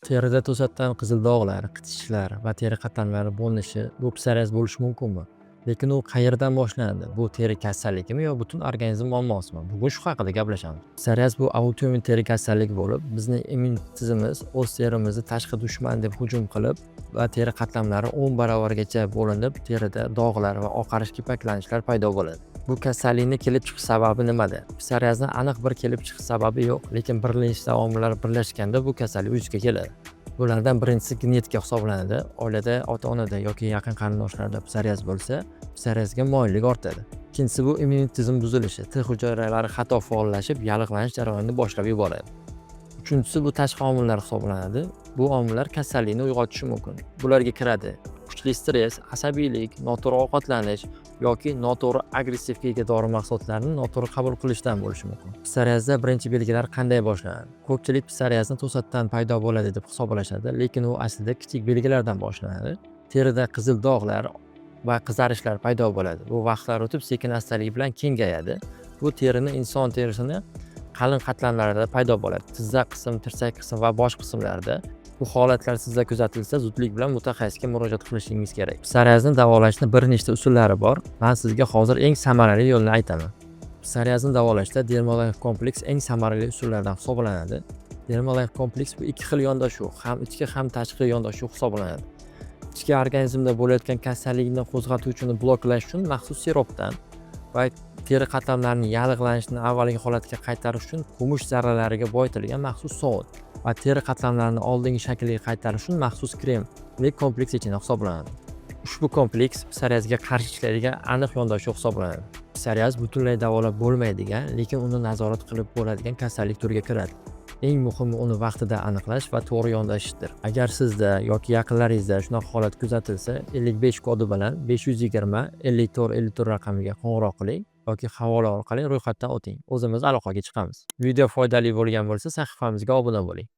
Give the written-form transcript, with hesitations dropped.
Terida to'satdan qizil dog'lar, qitishlar va teri qatlamlari bo'linishi bu psoriaz bo'lishi mumkinmi? Lekin u qayerdan boshlanadi? Bu teri kasalligimi yo butun organizm muammosimi? Bugun shu haqida gaplashamiz. Psoriaz bu autoimmun teri kasallik bo'lib, bizning immun tizimimiz o'z terimizni tashqi dushman deb hujum qilib va teri qatlamlari 10 barobargacha bo'linib, terida dog'lar va oqarish kepaklanishlar paydo bo'ladi. Bu kasallikni kelib chiqish sababi nimada? Psoriazni aniq bir kelib chiqish sababi yo'q, lekin bir nechta omillar birlashganda bu kasallik vujudga keladi. Bulardan birinchisi genetika hisoblanadi. Oilada, ota-onada yoki yaqin qarindoshlarda psoriaz bo'lsa, psoriazga moyillik ortadi. Ikkinchisi bu immun tizim buzilishi. T hujayralari xato faollashib, yallig'lanish jarayonini boshlab yuboradi. Uchinchisi bu tashqi omillar hisoblanadi. Bu omillar kasallikni uyg'otishi mumkin. Bularga kiradi kuchli stress, asabiylik, noto'g'ri ovqatlanish yoki noto'g'ri agressivga ega dori mahsulotlarini noto'g'ri qabul qilishdan bo'lishi mumkin. Psoriazda birinchi belgilar qanday boshlanadi? Ko'pchilik psoriazni to'satdan paydo bo'ladi deb hisoblashadi, lekin u aslida kichik belgilardan boshlanadi. Terida qizil dog'lar va qizarishlar paydo bo'ladi. Bu vaqtlar o'tib sekin astalik bilan kengayadi. Bu terini inson terisini qalin qatlamlarida paydo bo'ladi. Tizza qism, tirsak qism va bosh qismlarida. Bu holatlar sizda kuzatilsa, zudlik bilan mutaxassisga murojaat qilishingiz kerak. Psoriazni davolashning bir nechta usullari bor. Men sizga hozir eng samarali yo'lni aytaman. Psoriazni davolashda Dermolife kompleks eng samarali usullardan hisoblanadi. Dermolife kompleks bu ikki xil yondashuv, ham ichki ham tashqi yondashuv hisoblanadi. Ichki organizmda bo'layotgan kasallikni qo'zg'atuvchini bloklash uchun maxsus sirupdan va teri qatlamlarining yallig'lanishini avvalgi holatiga qaytarish uchun kumush zarralariga boyitilgan maxsus sovun va teri qatlamlarini oldingi shakliga qaytarish uchun maxsus krem kompleks ichida hisoblanadi. Ushbu kompleks psoriazga qarshi ishlaydigan aniq yondashuv hisoblanadi. Psoriaz butunlay davolab bo'lmaydigan, lekin uni nazorat qilib bo'ladigan kasallik turiga kiradi. Eng muhimi uni vaqtida aniqlash va to'g'ri yondashishdir. Agar sizda yoki yaqinlaringizda shunaqa holat kuzatilsa, 55 kodi bilan 520 54 54 raqamiga qo'ng'iroq qiling yoki havola orqali ro'yxatdan o'ting. O'zimiz aloqaga chiqamiz. Video foydali bo'lgan bo'lsa, sahifamizga obuna bo'ling.